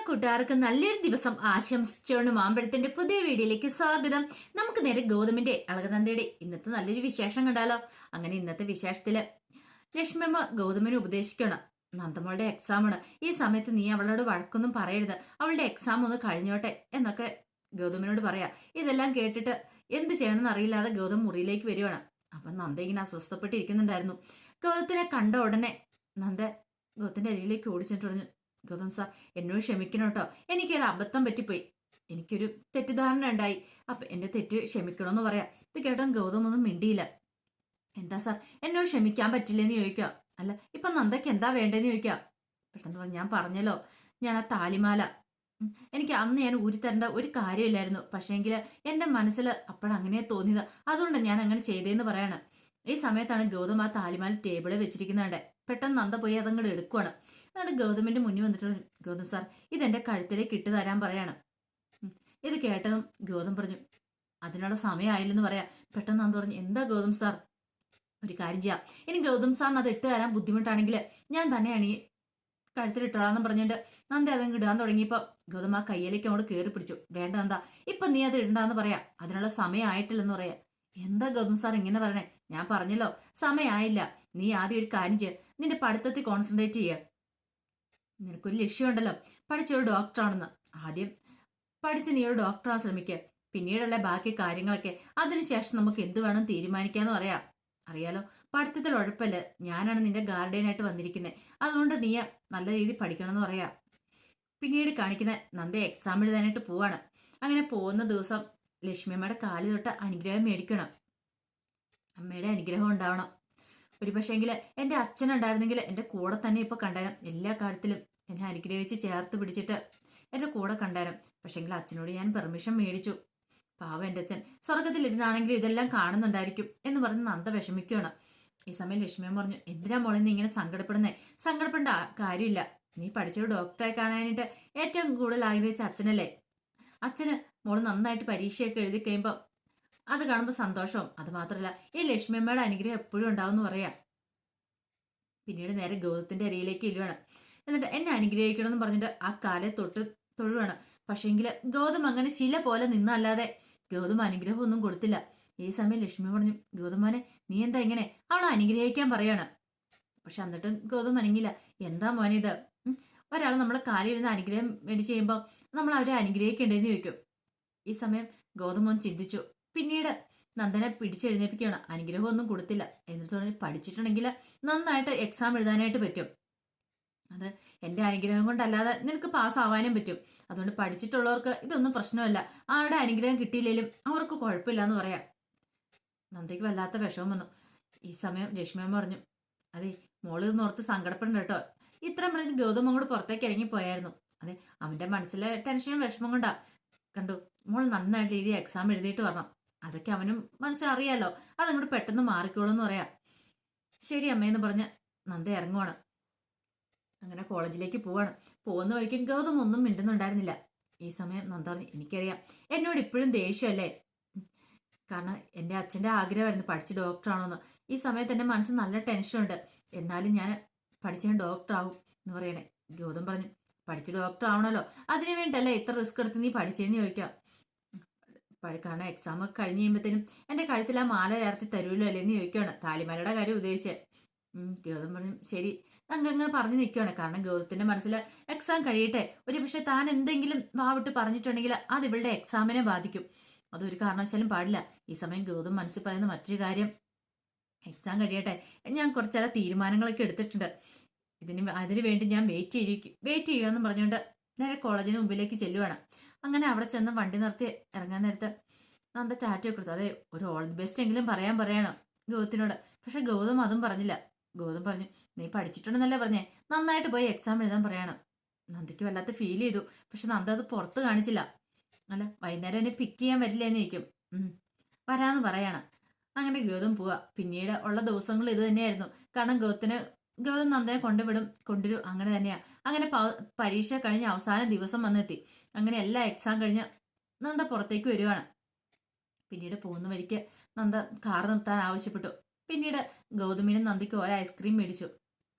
കൂട്ടുകാർക്ക് നല്ലൊരു ദിവസം ആശംസിച്ചുകൊണ്ട് മാമ്പഴത്തിന്റെ പുതിയ വീഡിയോയിലേക്ക് സ്വാഗതം. നമുക്ക് നേരെ ഗൗതമിന്റെ അളകനന്ദയുടെ ഇന്നത്തെ നല്ലൊരു വിശേഷം കണ്ടാലോ. അങ്ങനെ ഇന്നത്തെ വിശേഷത്തില് ലക്ഷ്മിയമ്മ ഗൗതമിനെ ഉപദേശിക്കണം. നന്ദമോളുടെ എക്സാമാണ്, ഈ സമയത്ത് നീ അവളോട് വഴക്കൊന്നും പറയരുത്, അവളുടെ എക്സാം ഒന്ന് കഴിഞ്ഞോട്ടെ എന്നൊക്കെ ഗൗതമിനോട് പറയാ. ഇതെല്ലാം കേട്ടിട്ട് എന്ത് ചെയ്യണമെന്ന് അറിയില്ലാതെ ഗൗതം മുറിയിലേക്ക് വരുവാണ്. അപ്പൊ നന്ദ ഇങ്ങനെ അസ്വസ്ഥപ്പെട്ടിരിക്കുന്നുണ്ടായിരുന്നു. ഗൗതത്തിനെ കണ്ട ഉടനെ നന്ദ ഗൗതത്തിന്റെ അരിയിലേക്ക് ഓടിച്ചിട്ട് പറഞ്ഞു, ഗൗതം സാർ എന്നോട് ക്ഷമിക്കണം കേട്ടോ, എനിക്കൊരു അബദ്ധം പറ്റിപ്പോയി, എനിക്കൊരു തെറ്റിദ്ധാരണ ഉണ്ടായി, അപ്പൊ എന്റെ തെറ്റ് ക്ഷമിക്കണമെന്ന് പറയാം. ഇത് കേട്ടോ ഗൗതം ഒന്നും മിണ്ടിയില്ല. എന്താ സാർ എന്നോട് ക്ഷമിക്കാൻ പറ്റില്ലെന്ന് ചോദിക്കുക. അല്ല ഇപ്പൊ നന്ദയ്ക്ക് എന്താ വേണ്ടതെന്ന് ചോദിക്കുക. പെട്ടെന്ന് പറഞ്ഞു, ഞാൻ പറഞ്ഞല്ലോ, ഞാൻ ആ താലിമാല എനിക്ക് അന്ന് ഞാൻ ഊരിത്തരേണ്ട ഒരു കാര്യമില്ലായിരുന്നു, പക്ഷേങ്കിൽ എന്റെ മനസ്സിൽ അപ്പോഴങ്ങനെ തോന്നിയത്, അതുകൊണ്ട് ഞാൻ അങ്ങനെ ചെയ്തേന്ന് പറയാണ്. ഈ സമയത്താണ് ഗൗതം ആ താലിമാല ടേബിളിൽ വെച്ചിരിക്കുന്നുണ്ട്. പെട്ടെന്ന് നന്ദ പോയി അതങ്ങോട്ട് എടുക്കുവാണ്. എന്നിട്ട് ഗൗതമിന്റെ മുന്നിൽ വന്നിട്ട്, ഗൗതം സാർ ഇതെന്റെ കഴുത്തിലേക്ക് ഇട്ട് തരാൻ പറയാണ്. ഇത് കേട്ടതും ഗൗതം പറഞ്ഞു, അതിനുള്ള സമയമായില്ലെന്ന് പറയാം. പെട്ടെന്ന് നന്ദ പറഞ്ഞു, എന്താ ഗൗതം സാർ, ഒരു കാര്യം ചെയ്യാം, ഇനി ഗൗതം സാറിന് അത് ഇട്ട് തരാൻ ബുദ്ധിമുട്ടാണെങ്കിൽ ഞാൻ തന്നെയാണ് ഈ കഴുത്തിലിട്ടോളാന്ന് പറഞ്ഞിട്ട് നന്ദ അതങ്ങ് ഇടാൻ തുടങ്ങിയപ്പോ ഗൗതം ആ കയ്യിലേക്ക് അങ്ങോട്ട് കയറി പിടിച്ചു. വേണ്ട നന്ദ, ഇപ്പൊ നീ അത് ഇടണ്ടാന്ന് പറയാം, അതിനുള്ള സമയമായിട്ടില്ലെന്ന് പറയാം. എന്താ ഗൗതം സാർ ഇങ്ങനെ പറയണേ, ഞാൻ പറഞ്ഞല്ലോ സമയമായില്ല, നീ ആദ്യം ഒരു കാര്യം ചെയ്യ, നിന്റെ പഠിത്തത്തിൽ കോൺസെൻട്രേറ്റ് ചെയ്യുക, നിനക്കൊരു ലക്ഷ്യമുണ്ടല്ലോ, പഠിച്ചൊരു ഡോക്ടറാണെന്ന്, ആദ്യം പഠിച്ച് നീ ഒരു ഡോക്ടറാൻ ശ്രമിക്കുക, പിന്നീടുള്ള ബാക്കി കാര്യങ്ങളൊക്കെ അതിനുശേഷം നമുക്ക് എന്ത് വേണം തീരുമാനിക്കാന്ന് പറയാം. അറിയാലോ പഠിത്തത്തിൽ ഉഴപ്പല്ല, ഞാനാണ് നിന്റെ ഗാർഡിയനായിട്ട് വന്നിരിക്കുന്നത്, അതുകൊണ്ട് നീ നല്ല രീതിയിൽ പഠിക്കണമെന്ന് പറയാം. പിന്നീട് കാണിക്കുന്ന നന്ദ എക്സാം എഴുതാനായിട്ട് പോവാണ്. അങ്ങനെ പോകുന്ന ദിവസം ലക്ഷ്മിയമ്മയുടെ കാല് തൊട്ട് അനുഗ്രഹം മേടിക്കണം, അമ്മയുടെ അനുഗ്രഹം ഉണ്ടാവണം. ഒരു പക്ഷേങ്കിൽ എൻ്റെ അച്ഛനുണ്ടായിരുന്നെങ്കിൽ എൻ്റെ കൂടെ തന്നെ ഇപ്പൊ കണ്ടാലും, എല്ലാ കാര്യത്തിലും എന്നെ അനുഗ്രഹിച്ച് ചേർത്ത് പിടിച്ചിട്ട് എൻ്റെ കൂടെ കണ്ടാലും. പക്ഷേങ്കിൽ അച്ഛനോട് ഞാൻ പെർമിഷൻ മേടിച്ചു, പാവം എൻ്റെ അച്ഛൻ സ്വർഗത്തിലിരുന്നാണെങ്കിൽ ഇതെല്ലാം കാണുന്നുണ്ടായിരിക്കും എന്ന് പറഞ്ഞ് നന്ദ വിഷമിക്കുകയാണ്. ഈ സമയം ലക്ഷ്മിയമ്മ പറഞ്ഞു, എന്തിനാ മോളെ നീ ഇങ്ങനെ സങ്കടപ്പെടുന്നേ, സങ്കടപ്പെടേണ്ട കാര്യമില്ല, നീ പഠിച്ചൊരു ഡോക്ടറെ കാണാനായിട്ട് ഏറ്റവും കൂടുതൽ ആഗ്രഹിച്ച അച്ഛനല്ലേ, അച്ഛന് മോള് നന്നായിട്ട് പരീക്ഷയൊക്കെ എഴുതി കഴിയുമ്പോൾ അത് കാണുമ്പോൾ സന്തോഷവും, അത് മാത്രമല്ല ഈ ലക്ഷ്മിയമ്മയുടെ അനുഗ്രഹം എപ്പോഴും ഉണ്ടാവും എന്ന് പറയാം. പിന്നീട് നേരെ ഗൗതത്തിന്റെ അരിയിലേക്ക് ഇല്ലുവാണ്. എന്നിട്ട് എന്നെ അനുഗ്രഹിക്കണം എന്ന് പറഞ്ഞിട്ട് ആ കാലെ തൊട്ട് തൊഴുവാണ്. പക്ഷേങ്കിൽ ഗൗതം അങ്ങനെ ശില പോലെ നിന്നല്ലാതെ ഗൗതം അനുഗ്രഹം ഒന്നും കൊടുത്തില്ല. ഈ സമയം ലക്ഷ്മി പറഞ്ഞു, ഗൗതമാനെ നീ എന്താ ഇങ്ങനെ, അവളെ അനുഗ്രഹിക്കാൻ പറയാണ്. പക്ഷെ എന്നിട്ടും ഗൗതം അനങ്ങില്ല. എന്താ മോനെ ഇത്, ഒരാൾ നമ്മളെ കാര്യം നിന്ന് അനുഗ്രഹം മേടിച്ച് ചെയ്യുമ്പോൾ നമ്മൾ അവരെ അനുഗ്രഹിക്കേണ്ടതെന്ന് ചോദിക്കും. ഈ സമയം ഗൗതം ഒന്ന് ചിന്തിച്ചു. പിന്നീട് നന്ദനെ പിടിച്ചെഴുന്നേപ്പിക്കുകയാണ്. അനുഗ്രഹം ഒന്നും കൊടുത്തില്ല, എന്നിട്ട് പഠിച്ചിട്ടുണ്ടെങ്കിൽ നന്നായിട്ട് എക്സാം എഴുതാനായിട്ട് പറ്റും, അത് എൻ്റെ അനുഗ്രഹം കൊണ്ടല്ലാതെ നിനക്ക് പാസ്സാവാനും പറ്റും, അതുകൊണ്ട് പഠിച്ചിട്ടുള്ളവർക്ക് ഇതൊന്നും പ്രശ്നമല്ല, ആരുടെ അനുഗ്രഹം കിട്ടിയില്ലെങ്കിലും അവർക്ക് കുഴപ്പമില്ല എന്ന് പറയാം. നന്ദയ്ക്ക് വല്ലാത്ത വിഷമം വന്നു. ഈ സമയം ലക്ഷ്മിയമ്മ പറഞ്ഞു, അതെ മോള് ഓർത്ത് സങ്കടപ്പെടണ്ട കേട്ടോ, ഇത്ര മണിക്ക് ഗൗതം അങ്ങോട്ട് പുറത്തേക്ക് ഇറങ്ങിപ്പോയായിരുന്നു, അതെ അവന്റെ മനസ്സിലെ ടെൻഷനും വിഷമം കൊണ്ടാ, കണ്ടു മോൾ നന്നായിട്ട് രീതിയിൽ എക്സാം എഴുതിയിട്ട് വരണം, അതൊക്കെ അവനും മനസ്സിലറിയാലോ, അതങ്ങോട്ട് പെട്ടെന്ന് മാറിക്കോളൂ എന്ന് പറയാം. ശരി അമ്മയെന്ന് പറഞ്ഞ് നന്ദ ഇറങ്ങുവാണ്. അങ്ങനെ കോളേജിലേക്ക് പോവാണ്. പോകുന്ന വഴിക്കും ഗൗതം ഒന്നും മിണ്ടുന്നുണ്ടായിരുന്നില്ല. ഈ സമയം നന്ദ പറഞ്ഞു, എനിക്കറിയാം എന്നോട് ഇപ്പോഴും ദേഷ്യമല്ലേ, കാരണം എൻ്റെ അച്ഛൻ്റെ ആഗ്രഹമായിരുന്നു പഠിച്ച് ഡോക്ടറാണോന്ന്. ഈ സമയത്ത് എൻ്റെ മനസ്സിൽ നല്ല ടെൻഷനുണ്ട്, എന്നാലും ഞാൻ പഠിച്ച ഡോക്ടറാവും എന്ന് പറയണേ. ഗൗതം പറഞ്ഞു, പഠിച്ച് ഡോക്ടർ ആവണല്ലോ, അതിനു വേണ്ടിയല്ലേ ഇത്ര റിസ്ക് എടുത്ത് നീ പഠിച്ചതെന്ന് ചോദിക്കാം. കാരണം എക്സാം ഒക്കെ കഴിഞ്ഞ് കഴിയുമ്പോഴത്തേനും എൻ്റെ കഴുത്തിൽ ആ മാല ചേർത്തി തരുമല്ലോ അല്ലേന്ന് ചോദിക്കുകയാണ്. താലിമാലയുടെ കാര്യം ഉദ്ദേശിച്ചത്. ഗൗതം പറഞ്ഞു, ശരി അങ്ങനെ പറഞ്ഞു നിൽക്കുകയാണ്. കാരണം ഗൗതത്തിന്റെ മനസ്സിൽ എക്സാം കഴിയട്ടെ, ഒരു പക്ഷെ താൻ എന്തെങ്കിലും വാവിട്ട് പറഞ്ഞിട്ടുണ്ടെങ്കിൽ അത് ഇവളുടെ എക്സാമിനെ ബാധിക്കും, അതൊരു കാരണവശാലും പാടില്ല. ഈ സമയം ഗൗതം മനസ്സിൽ പറയുന്ന മറ്റൊരു കാര്യം, എക്സാം കഴിയട്ടെ, ഞാൻ കുറച്ച് ചില തീരുമാനങ്ങളൊക്കെ എടുത്തിട്ടുണ്ട്, അതിനു വേണ്ടി ഞാൻ വെയിറ്റ് ചെയ്യുമെന്ന് പറഞ്ഞുകൊണ്ട് നേരെ കോളേജിന് മുമ്പിലേക്ക് ചെല്ലുവാണ്. അങ്ങനെ അവിടെ ചെന്ന് വണ്ടി നിർത്തി ഇറങ്ങാൻ നേരത്ത് നന്ദ ടാറ്റയൊക്കെ കൊടുത്തു. അതെ ഒരു ഓൾ ദി ബെസ്റ്റ് എങ്കിലും പറയണം ഗൗതത്തിനോട്. പക്ഷെ ഗൗതം അതും പറഞ്ഞില്ല. ഗൗതം പറഞ്ഞു, നീ പഠിച്ചിട്ടുണ്ടെന്നല്ലേ പറഞ്ഞേ, നന്നായിട്ട് പോയി എക്സാം എഴുതാൻ പറയണം. നന്ദയ്ക്ക് വല്ലാത്ത ഫീൽ ചെയ്തു. പക്ഷെ നന്ദ അത് പുറത്ത് കാണിച്ചില്ല. അല്ല വൈകുന്നേരം എന്നെ പിക്ക് ചെയ്യാൻ വരില്ലേന്ന് ചോദിക്കും. വരാന്ന് പറയാണ്. അങ്ങനെ ഗൗതം പോവാ. പിന്നീട് ഉള്ള ദിവസങ്ങൾ ഇത് തന്നെയായിരുന്നു. കാരണം ഗൗതം നന്ദനെ കൊണ്ടുവരും അങ്ങനെ തന്നെയാ. അങ്ങനെ പരീക്ഷ കഴിഞ്ഞ് അവസാന ദിവസം വന്നെത്തി. അങ്ങനെ എല്ലാ എക്സാം കഴിഞ്ഞ് നന്ദ പുറത്തേക്ക് വരുവാണ്. പിന്നീട് പോകുന്ന വഴിക്ക് നന്ദ കാർ നിർത്താൻ ആവശ്യപ്പെട്ടു. പിന്നീട് ഗൗതമിനും നന്ദിക്ക് ഒരു ഐസ്ക്രീം മേടിച്ചു.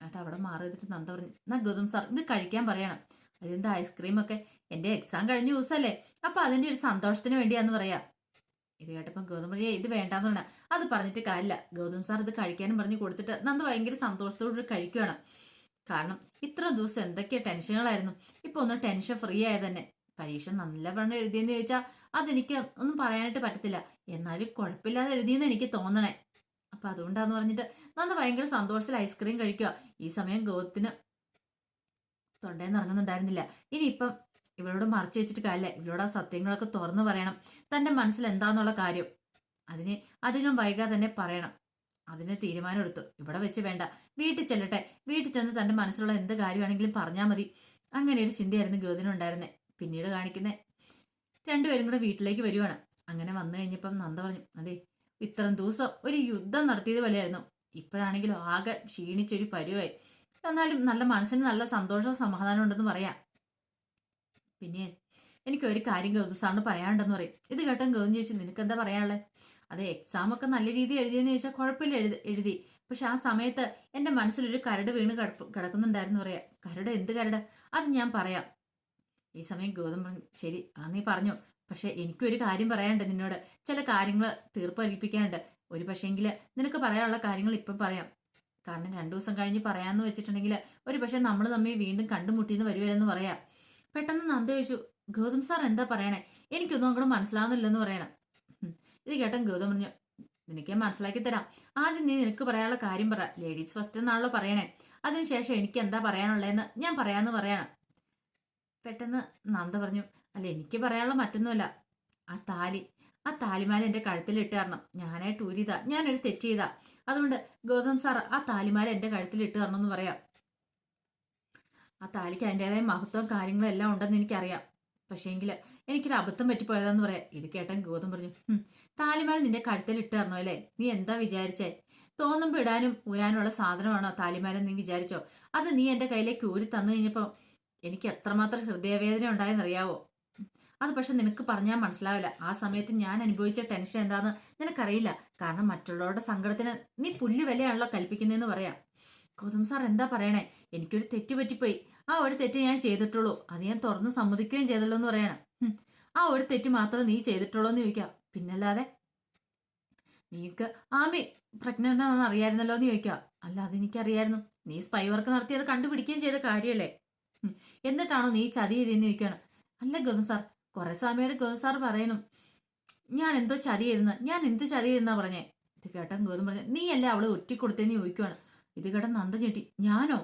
എന്നിട്ട് അവിടെ മാറി ചെയ്തിട്ട് നന്ദ പറഞ്ഞു, എന്നാ ഗൗതം സാർ ഇത് കഴിക്കാൻ പറയണം. അതെന്താ ഐസ്ക്രീമൊക്കെ? എൻ്റെ എക്സാം കഴിഞ്ഞ ദിവസമല്ലേ, അപ്പൊ അതിന്റെ ഒരു സന്തോഷത്തിന് വേണ്ടിയാന്ന് പറയാ. ഇത് കേട്ടപ്പം ഗൗതം പറഞ്ഞേ ഇത് വേണ്ടാന്ന് പറഞ്ഞ അത് പറഞ്ഞിട്ട് കാര്യമില്ല. ഗൗതം സാർ ഇത് കഴിക്കാനും പറഞ്ഞ് കൊടുത്തിട്ട് നന്ദ ഭയങ്കര സന്തോഷത്തോട് കഴിക്കുകയാണ്. കാരണം ഇത്ര ദിവസം എന്തൊക്കെ ടെൻഷനുകളായിരുന്നു, ഇപ്പൊ ഒന്ന് ടെൻഷൻ ഫ്രീ ആയത് തന്നെ. പരീക്ഷ നല്ല പറഞ്ഞ് എഴുതിയെന്ന് ചോദിച്ചാൽ അതെനിക്ക് ഒന്നും പറയാനായിട്ട് പറ്റത്തില്ല, എന്നാലും കുഴപ്പമില്ലാതെ എഴുതിയെന്ന് എനിക്ക് തോന്നണേ. അപ്പൊ അതുകൊണ്ടാന്ന് പറഞ്ഞിട്ട് നന്ദ ഭയങ്കര സന്തോഷത്തിൽ ഐസ്ക്രീം കഴിക്കുക. ഈ സമയം ഗൗതത്തിന് തൊണ്ടേന്ന് ഇറങ്ങുന്നുണ്ടായിരുന്നില്ല. ഇനിയിപ്പം ഇവളോട് മറച്ചു വെച്ചിട്ട് കാര്യമില്ല, ഇവളോട് ആ സത്യങ്ങളൊക്കെ തുറന്നു പറയണം, തന്റെ മനസ്സിൽ എന്താന്നുള്ള കാര്യം. അതിന് അധികം വൈകാതെ തന്നെ പറയണം. അതിന് തീരുമാനം എടുത്തു. ഇവിടെ വെച്ച് വേണ്ട, വീട്ടിൽ ചെല്ലട്ടെ, വീട്ടിൽ ചെന്ന് തന്റെ മനസ്സിലുള്ള എന്ത് കാര്യമാണെങ്കിലും പറഞ്ഞാൽ മതി. അങ്ങനെ ഒരു ചിന്തയായിരുന്നു ഗൗതനുണ്ടായിരുന്നേ. പിന്നീട് കാണിക്കുന്നേ രണ്ടുപേരും കൂടെ വീട്ടിലേക്ക് വരുവാണ്. അങ്ങനെ വന്നു കഴിഞ്ഞപ്പം നന്ദ പറഞ്ഞു, അതെ ഇത്രയും ദിവസം ഒരു യുദ്ധം നടത്തിയത് പോലെയായിരുന്നു, ഇപ്പോഴാണെങ്കിലും ആകെ ക്ഷീണിച്ചൊരു പരുവായി. എന്നാലും നല്ല മനസ്സിന് നല്ല സന്തോഷവും സമാധാനം ഉണ്ടെന്ന് പറയാം. പിന്നെ എനിക്ക് ഒരു കാര്യം ഗൗതം സാറിന് പറയാനുണ്ടെന്ന് പറയും. ഇത് കേട്ടോ ഗൗതം ചോദിച്ചു, നിനക്ക് എന്താ പറയാനുള്ളത്? അതെ എക്സാം ഒക്കെ നല്ല രീതിയിൽ എഴുതിയെന്ന് ചോദിച്ചാൽ കുഴപ്പമില്ല, എഴുതി. പക്ഷെ ആ സമയത്ത് എന്റെ മനസ്സിലൊരു കരട് വീണ് കിടക്കുന്നുണ്ടായിരുന്നു പറയാ. കരട്? എന്ത് കരട്? അത് ഞാൻ പറയാം. ഈ സമയം ഗൗതം പറഞ്ഞു, ശരി ആ നീ പറഞ്ഞു, പക്ഷെ എനിക്കൊരു കാര്യം പറയാനുണ്ട് നിന്നോട്, ചില കാര്യങ്ങൾ തീർപ്പഴിപ്പിക്കാനുണ്ട്. ഒരു പക്ഷേങ്കിൽ നിനക്ക് പറയാനുള്ള കാര്യങ്ങൾ ഇപ്പം പറയാം, കാരണം 2 ദിവസം കഴിഞ്ഞ് പറയാന്ന് വെച്ചിട്ടുണ്ടെങ്കിൽ ഒരു പക്ഷെ നമ്മൾ തമ്മിൽ വീണ്ടും കണ്ടുമുട്ടിന്ന് വരുവല്ലെന്ന് പറയാം. പെട്ടെന്ന് നന്ദ ചോദിച്ചു, ഗൗതം സാർ എന്താ പറയണേ? എനിക്കൊന്നും അങ്ങോട്ട് മനസ്സിലാവുന്നില്ലെന്ന് പറയണം. ഇത് കേട്ടോ ഗൗതം പറഞ്ഞു, നിനക്ക് ഞാൻ മനസ്സിലാക്കി തരാം. ആദ്യം നീ നിനക്ക് പറയാനുള്ള കാര്യം പറ. ലേഡീസ് ഫസ്റ്റ് എന്നാണല്ലോ പറയണേ, അതിനുശേഷം എനിക്ക് എന്താ പറയാനുള്ളതെന്ന് ഞാൻ പറയാന്ന് പറയണം. പെട്ടെന്ന് നന്ദ പറഞ്ഞു, അല്ല എനിക്ക് പറയാനുള്ള മറ്റൊന്നുമല്ല, ആ താലിമാല എന്റെ കഴുത്തിൽ ഇട്ട് തരണം. ഞാനായിട്ട് ഊരിയതാ, ഞാനൊരു തെറ്റ് ചെയ്താ. അതുകൊണ്ട് ഗൗതം സാർ ആ താലിമാല എന്റെ കഴുത്തിൽ ഇട്ട് തരണം എന്ന് പറയാം. ആ താലിക്ക് അതിൻ്റെതായ മഹത്വം കാര്യങ്ങളും എല്ലാം ഉണ്ടെന്ന് എനിക്കറിയാം, പക്ഷേങ്കിൽ എനിക്കൊരു അബദ്ധം പറ്റിപ്പോയതാന്ന് പറയാം. ഇത് കേട്ടൻ ഗൗതം പറഞ്ഞു, താലിമാല നിന്റെ കഴുത്തിൽ ഇട്ട് തരണോ അല്ലേ? നീ എന്താ വിചാരിച്ചേ? തോന്നുമ്പോ ഇടാനും ഊരാനുള്ള സാധനമാണോ താലിമാല നീ വിചാരിച്ചോ? അത് നീ എന്റെ കയ്യിലേക്ക് ഊരി തന്നു കഴിഞ്ഞപ്പോ എനിക്ക് എത്രമാത്രം ഹൃദയവേദന ഉണ്ടായെന്നറിയാവോ? അത് പക്ഷെ നിനക്ക് പറഞ്ഞാൽ മനസ്സിലാവില്ല. ആ സമയത്ത് ഞാൻ അനുഭവിച്ച ടെൻഷൻ എന്താന്ന് നിനക്കറിയില്ല. കാരണം മറ്റുള്ളവരുടെ സങ്കടത്തിന് നീ പുല്ല് വിലയാണല്ലോ കൽപ്പിക്കുന്നതെന്ന് പറയാം. ഗൗതം സാർ എന്താ പറയണേ? എനിക്കൊരു തെറ്റ് പറ്റിപ്പോയി, ആ ഒരു തെറ്റ് ഞാൻ ചെയ്തിട്ടുള്ളൂ, അത് ഞാൻ തുറന്നു സമ്മതിക്കുകയും ചെയ്തുള്ളൂ എന്ന് പറയണം. ആ ഒരു തെറ്റ് മാത്രം നീ ചെയ്തിട്ടുള്ളൂ എന്ന് ചോദിക്കാം. പിന്നല്ലാതെ നീക്ക് ആമി പ്രഗ്നന്റ് ആണെന്ന് അറിയായിരുന്നല്ലോ എന്ന് ചോദിക്കാം. അല്ല അതെനിക്കറിയായിരുന്നു, നീ സ്പൈ വർക്ക് നടത്തി അത് കണ്ടുപിടിക്കുകയും ചെയ്ത കാര്യമല്ലേ, എന്നിട്ടാണോ നീ ചതി ചെയ്തെന്ന് ചോദിക്കുകയാണ്. അല്ല ഗൗതം സാർ, കുറെ സമയമായിട്ട് ഗൗതം സാർ പറയണം ഞാൻ എന്തോ ചതി ചെയ്തെന്ന്. ഞാൻ എന്ത് ചതി ചെയ്തെന്നാ പറഞ്ഞേ? ഇത് കേട്ടൻ ഗൗതം പറഞ്ഞു, നീ അല്ലേ അവളെ ഒറ്റിക്കൊടുത്തേന്ന് ചോദിക്കുവാണ്. ഇത് കേട്ടൻ നന്ദ ഞെട്ടി, ഞാനോ?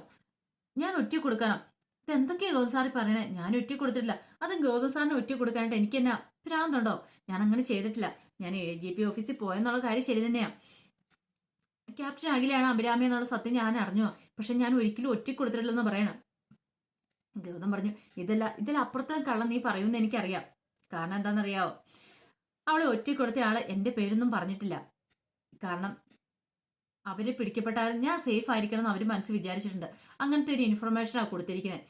ഞാൻ ഒറ്റ കൊടുക്കാനോ? ഇതെന്തൊക്കെയാ ഗൗതം സാറി പറയണേ? ഞാൻ ഒറ്റ കൊടുത്തിട്ടില്ല. അതും ഗൗതം സാറിന് ഒറ്റ കൊടുക്കാനായിട്ട് എനിക്ക് എന്നാ ഭ്രാന്തുണ്ടോ? ഞാൻ അങ്ങനെ ചെയ്തിട്ടില്ല. ഞാൻ AGP ഓഫീസിൽ പോയെന്നുള്ള കാര്യം ശരി തന്നെയാ. ക്യാപ്റ്റൻ അഖിലാണ് അഭിരാമി എന്നുള്ള സത്യം ഞാൻ അറിഞ്ഞു, പക്ഷെ ഞാൻ ഒരിക്കലും ഒറ്റ കൊടുത്തിട്ടില്ലെന്ന് പറയണം. ഗൗതം പറഞ്ഞു, ഇതിലപ്പുറത്തെ കള്ളം നീ പറയുമെന്ന് എനിക്കറിയാം. കാരണം എന്താണെന്നറിയാവോ? അവളെ ഒറ്റ കൊടുത്ത ആള് എന്റെ പേരൊന്നും പറഞ്ഞിട്ടില്ല. കാരണം അവര് പിടിക്കപ്പെട്ടാൽ ഞാൻ സേഫ് ആയിരിക്കണം എന്ന് അവര് മനസ്സ് വിചാരിച്ചിട്ടുണ്ട്. അങ്ങനത്തെ ഒരു ഇൻഫർമേഷനാണ് കൊടുത്തിരിക്കുന്നത്.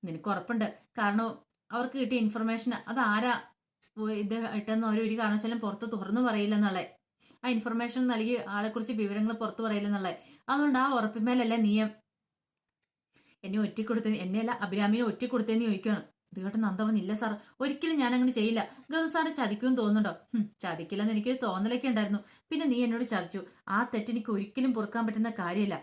നിനക്ക് ഉറപ്പുണ്ട്? കാരണം അവർക്ക് കിട്ടിയ ഇൻഫർമേഷൻ അത് ആരാ ഇത് ഇട്ടെന്ന് അവർ ഒരു കാരണവശാലും പുറത്ത് തുറന്നു പറയില്ലെന്നുള്ളത്. ആ ഇൻഫർമേഷൻ നൽകി ആളെക്കുറിച്ച് വിവരങ്ങൾ പുറത്തു പറയില്ലെന്നുള്ളത്. അതുകൊണ്ട് ആ ഉറപ്പിന്മേലല്ലേ നീ എന്നെ ഒറ്റക്കൊടുത്തത്, എന്നെയല്ല അഭിരാമിനെ ഒറ്റക്കൊടുത്തതെന്ന് ചോദിക്കുകയാണ്. ഇത് കേട്ട് നന്ദ പറഞ്ഞില്ല സാർ, ഒരിക്കലും ഞാൻ അങ്ങനെ ചെയ്യില്ല. ഗൗതം സാറ് ചതിക്കുമെന്ന് തോന്നുന്നുണ്ടോ? ചതിക്കില്ലെന്ന് എനിക്കൊരു തോന്നലൊക്കെ ഉണ്ടായിരുന്നു. പിന്നെ നീ എന്നോട് ചതിച്ചു, ആ തെറ്റെനിക്ക് ഒരിക്കലും പൊറുക്കാൻ പറ്റുന്ന കാര്യമില്ല.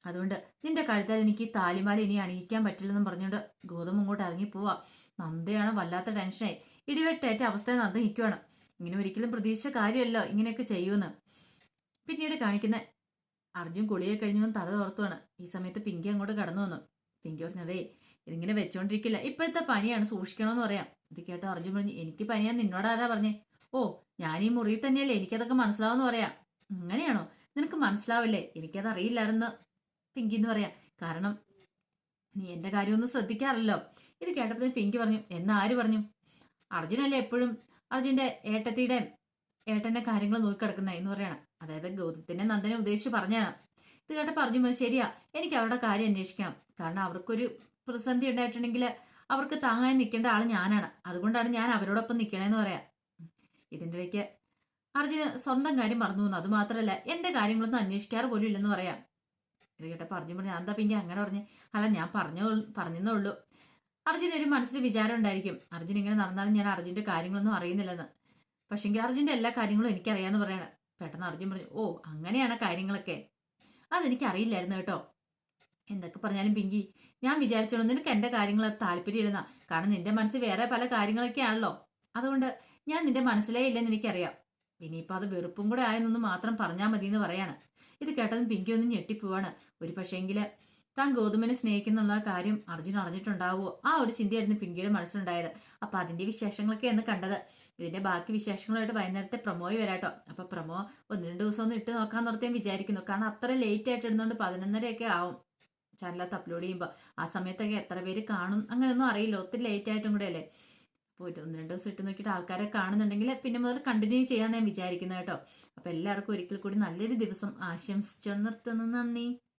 അതുകൊണ്ട് നിന്റെ കഴുത്താൽ എനിക്ക് ഈ താലിമാല ഇനി അണിയിക്കാൻ പറ്റില്ലെന്നും പറഞ്ഞുകൊണ്ട് ഗൗതം ഇങ്ങോട്ട് ഇറങ്ങിപ്പോവാ. നന്ദയാണ് വല്ലാത്ത ടെൻഷനായി. ഇടിവെട്ടേറ്റ അവസ്ഥയിൽ നന്ദ നിൽക്കുവാണ്. ഇങ്ങനെ ഒരിക്കലും പ്രതീക്ഷിച്ച കാര്യമല്ലോ ഇങ്ങനെയൊക്കെ ചെയ്യുമെന്ന്. പിന്നീട് കാണിക്കുന്ന അർജുൻ കുളിയെ കഴിഞ്ഞവൻ തല തോർത്തുവാണ്. ഈ സമയത്ത് പിങ്കി അങ്ങോട്ട് കടന്നു വന്നു. പിങ്കി പറഞ്ഞതേ ഇതിങ്ങനെ വെച്ചോണ്ടിരിക്കില്ല, ഇപ്പോഴത്തെ പനിയാണ്, സൂക്ഷിക്കണമെന്ന് പറയാം. ഇത് കേട്ടോ അർജുൻ പറഞ്ഞു, എനിക്ക് പനിയാൻ നിന്നോടാരാ പറഞ്ഞേ? ഓ ഞാൻ ഈ മുറിയിൽ തന്നെയല്ലേ, എനിക്കതൊക്കെ മനസ്സിലാവെന്ന് പറയാം. അങ്ങനെയാണോ? നിനക്ക് മനസ്സിലാവില്ലേ? എനിക്കത് അറിയില്ലായിരുന്നു പിങ്കി എന്ന് പറയാം. കാരണം നീ എന്റെ കാര്യമൊന്നും ശ്രദ്ധിക്കാറില്ലോ. ഇത് കേട്ടപ്പോൾ പിങ്കി പറഞ്ഞു, എന്നാ ആര് പറഞ്ഞു? അർജുനല്ലേ എപ്പോഴും അർജുന്റെ ഏട്ടന്റെ കാര്യങ്ങൾ നോക്കിക്കിടക്കുന്ന എന്ന് പറയണം. അതായത് ഗൗതത്തിനെ നന്ദനെ ഉദ്ദേശിച്ച് പറഞ്ഞാണ്. ഇത് കേട്ടപ്പോൾ അർജുൻ പറഞ്ഞു, ശരിയാ, എനിക്ക് അവരുടെ കാര്യം അന്വേഷിക്കണം. കാരണം അവർക്കൊരു പ്രതിസന്ധി ഉണ്ടായിട്ടുണ്ടെങ്കിൽ അവർക്ക് താങ്ങായി നിൽക്കേണ്ട ആൾ ഞാനാണ്. അതുകൊണ്ടാണ് ഞാൻ അവരോടൊപ്പം നിൽക്കണേന്ന് പറയാം. ഇതിൻ്റെ ഇടയ്ക്ക് അർജുന് സ്വന്തം കാര്യം മറന്നു പോകുന്നു. അത് മാത്രമല്ല എന്റെ കാര്യങ്ങളൊന്നും അന്വേഷിക്കാറ് പോലും ഇല്ലെന്ന് പറയാം. ഇത് കേട്ടപ്പോൾ അർജുൻ പറഞ്ഞു, എന്താ പിന്നെ അങ്ങനെ പറഞ്ഞ്? അല്ല ഞാൻ പറഞ്ഞെന്നേ ഉള്ളൂ, അർജുൻ ഒരു മനസ്സിൽ വിചാരം ഉണ്ടായിരിക്കും, അർജുൻ ഇങ്ങനെ നടന്നാലും ഞാൻ അർജുന്റെ കാര്യങ്ങളൊന്നും അറിയുന്നില്ലെന്ന്. പക്ഷെങ്കിൽ അർജുന്റെ എല്ലാ കാര്യങ്ങളും എനിക്കറിയാന്ന് പറയാണ്. പെട്ടെന്ന് അർജുൻ പറഞ്ഞു, ഓ അങ്ങനെയാണ് കാര്യങ്ങളൊക്കെ, അതെനിക്ക് അറിയില്ലായിരുന്നു കേട്ടോ. എന്തൊക്കെ പറഞ്ഞാലും പിങ്കി, ഞാൻ വിചാരിച്ചോളൂ നിനക്ക് എന്റെ കാര്യങ്ങൾ താല്പര്യമില്ലെന്ന. കാരണം നിന്റെ മനസ്സിൽ വേറെ പല കാര്യങ്ങളൊക്കെ ആണല്ലോ. അതുകൊണ്ട് ഞാൻ നിന്റെ മനസ്സിലേ ഇല്ലെന്ന് എനിക്കറിയാം. ഇനിയിപ്പോൾ അത് വെറുപ്പും കൂടെ ആയെന്നൊന്ന് മാത്രം പറഞ്ഞാൽ മതി എന്ന് പറയാണ്. ഇത് കേട്ടതും പിങ്കി ഒന്നും ഞെട്ടിപ്പോവാണ്. ഒരു പക്ഷേങ്കില് താൻ ഗൗതമിനെ സ്നേഹിക്കുന്നുള്ള കാര്യം അർജുൻ അറിഞ്ഞിട്ടുണ്ടാവുമോ, ആ ഒരു ചിന്തയായിരുന്നു പിങ്കിയുടെ മനസ്സിലുണ്ടായത്. അപ്പൊ അതിന്റെ വിശേഷങ്ങളൊക്കെ എന്ന് കണ്ടത്. ഇതിന്റെ ബാക്കി വിശേഷങ്ങളായിട്ട് വൈകുന്നേരത്തെ പ്രമോയി വരാട്ടോ. അപ്പൊ പ്രമോ 1-2 ദിവസം ഒന്ന് ഇട്ട് നോക്കാൻ നിർത്തി വിചാരിക്കുന്നു. കാരണം അത്ര ലേറ്റ് ആയിട്ട് ഇടുന്നോണ്ട് 11:30 ആവും ചാനലകത്ത് അപ്ലോഡ് ചെയ്യുമ്പോൾ. ആ സമയത്തൊക്കെ എത്ര പേര് കാണും അങ്ങനെയൊന്നും അറിയില്ല, ഒത്തിരി ലേറ്റ് ആയിട്ടും കൂടെ അല്ലേ. പോയിട്ട് 1-2 ദിവസം ഇട്ട് നോക്കിയിട്ട് ആൾക്കാരെ കാണുന്നുണ്ടെങ്കിൽ പിന്നെ മുതൽ കണ്ടിന്യൂ ചെയ്യാൻ ഞാൻ വിചാരിക്കുന്നത് കേട്ടോ. അപ്പൊ എല്ലാവർക്കും ഒരിക്കൽ കൂടി നല്ലൊരു ദിവസം ആശംസിച്ചു നിർത്തുന്നു. നന്ദി.